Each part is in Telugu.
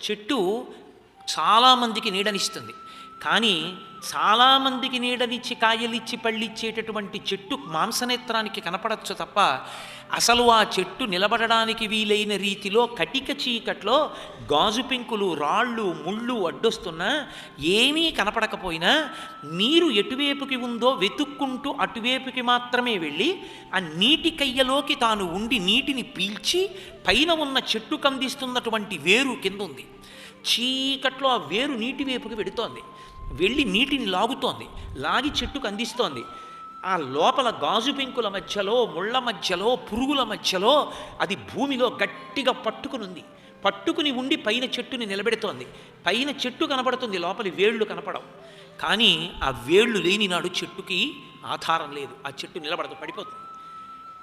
చెట్టు చాలామందికి నీడనిస్తుంది. కానీ చాలామందికి నీడనిచ్చి కాయలిచ్చి పళ్ళిచ్చేటటువంటి చెట్టు మాంసనేత్రానికి కనపడచ్చు తప్ప అసలు ఆ చెట్టు నిలబడడానికి వీలైన రీతిలో కటిక చీకట్లో గాజు పెంకులు రాళ్ళు ముళ్ళు అడ్డొస్తున్నా ఏమీ కనపడకపోయినా నీరు ఎటువైపుకి ఉందో వెతుక్కుంటూ అటువైపుకి మాత్రమే వెళ్ళి ఆ నీటి కయ్యలోకి తాను ఉండి నీటిని పీల్చి పైన ఉన్న చెట్టుకు అందిస్తున్నటువంటి వేరు కింద ఉంది. చీకట్లో ఆ వేరు నీటి వైపుకి వెడుతోంది, వెళ్ళి నీటిని లాగుతోంది, లాగి చెట్టుకు అందిస్తోంది. ఆ లోపల గాజు పెంకుల మధ్యలో ముళ్ళ మధ్యలో పురుగుల మధ్యలో అది భూమిలో గట్టిగా పట్టుకుని ఉండి పైన చెట్టుని నిలబెడుతోంది. పైన చెట్టు కనపడుతుంది, లోపలి వేళ్ళు కనపడవు. కానీ ఆ వేళ్ళు లేని నాడు చెట్టుకి ఆధారం లేదు, ఆ చెట్టు నిలబడదు, పడిపోతుంది.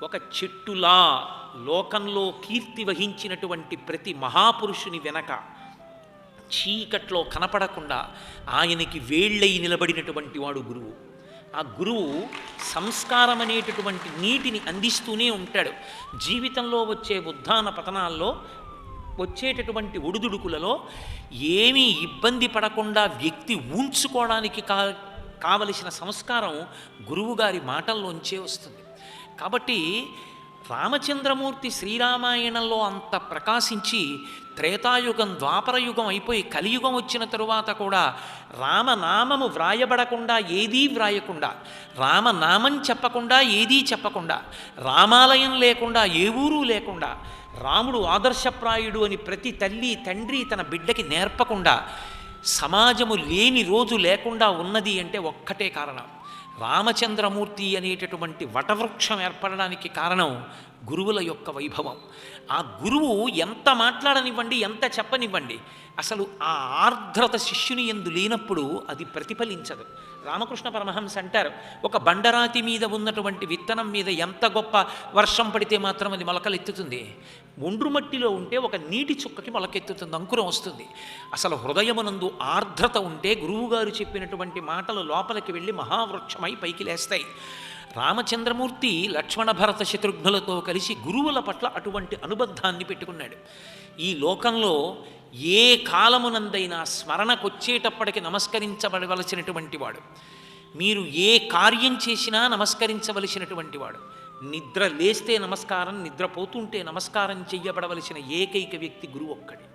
ఒక చెట్టులా లోకంలో కీర్తి వహించినటువంటి ప్రతి మహాపురుషుని వెనక చీకట్లో కనపడకుండా ఆయనకి వేళ్ళై నిలబడినటువంటి వాడు గురువు. ఆ గురువు సంస్కారం అనేటటువంటి నీటిని అందిస్తూనే ఉంటాడు. జీవితంలో వచ్చే ఉత్థాన పతనాల్లో వచ్చేటటువంటి ఒడుదుడుకులలో ఏమీ ఇబ్బంది పడకుండా వ్యక్తి ఊంచుకోవడానికి కావలసిన సంస్కారం గురువుగారి మాటల్లోంచే వస్తుంది. కాబట్టి రామచంద్రమూర్తి శ్రీరామాయణంలో అంత ప్రకాశించి త్రేతాయుగం ద్వాపరయుగం అయిపోయి కలియుగం వచ్చిన తరువాత కూడా రామనామము వ్రాయబడకుండా ఏదీ వ్రాయకుండా, రామనామం చెప్పకుండా ఏదీ చెప్పకుండా, రామాలయం లేకుండా ఏ ఊరు లేకుండా, రాముడు ఆదర్శప్రాయుడు అని ప్రతి తల్లి తండ్రి తన బిడ్డకి నేర్పకుండా సమాజము లేని రోజు లేకుండా ఉన్నది అంటే ఒక్కటే కారణం, రామచంద్రమూర్తి అనేటటువంటి వటవృక్షం ఏర్పడడానికి కారణం గురువుల యొక్క వైభవం. ఆ గురువు ఎంత మాట్లాడనివ్వండి, ఎంత చెప్పనివ్వండి, అసలు ఆ ఆర్ద్రత శిష్యుని యందు లేనప్పుడు అది ప్రతిఫలించదు. రామకృష్ణ పరమహంస అంటారు, ఒక బండరాతి మీద ఉన్నటువంటి విత్తనం మీద ఎంత గొప్ప వర్షం పడితే మాత్రం అది మొలకలెత్తుతుంది, ఒండ్రు మట్టిలో ఉంటే ఒక నీటి చుక్కకి మొలకెత్తుతుంది, అంకురం వస్తుంది. అసలు హృదయమునందు ఆర్ద్రత ఉంటే గురువుగారు చెప్పినటువంటి మాటలు లోపలికి వెళ్ళి మహావృక్షమై పైకి లేస్తాయి. రామచంద్రమూర్తి లక్ష్మణ భరత శత్రుఘ్నులతో కలిసి గురువుల పట్ల అటువంటి అనుబంధాన్ని పెట్టుకున్నాడు. ఈ లోకంలో ఏ కాలమునందైనా స్మరణకొచ్చేటప్పటికి నమస్కరించబడవలసినటువంటి వాడు, మీరు ఏ కార్యం చేసినా నమస్కరించవలసినటువంటి వాడు, నిద్ర లేస్తే నమస్కారం, నిద్రపోతుంటే నమస్కారం చెయ్యబడవలసిన ఏకైక వ్యక్తి గురువు ఒక్కడే.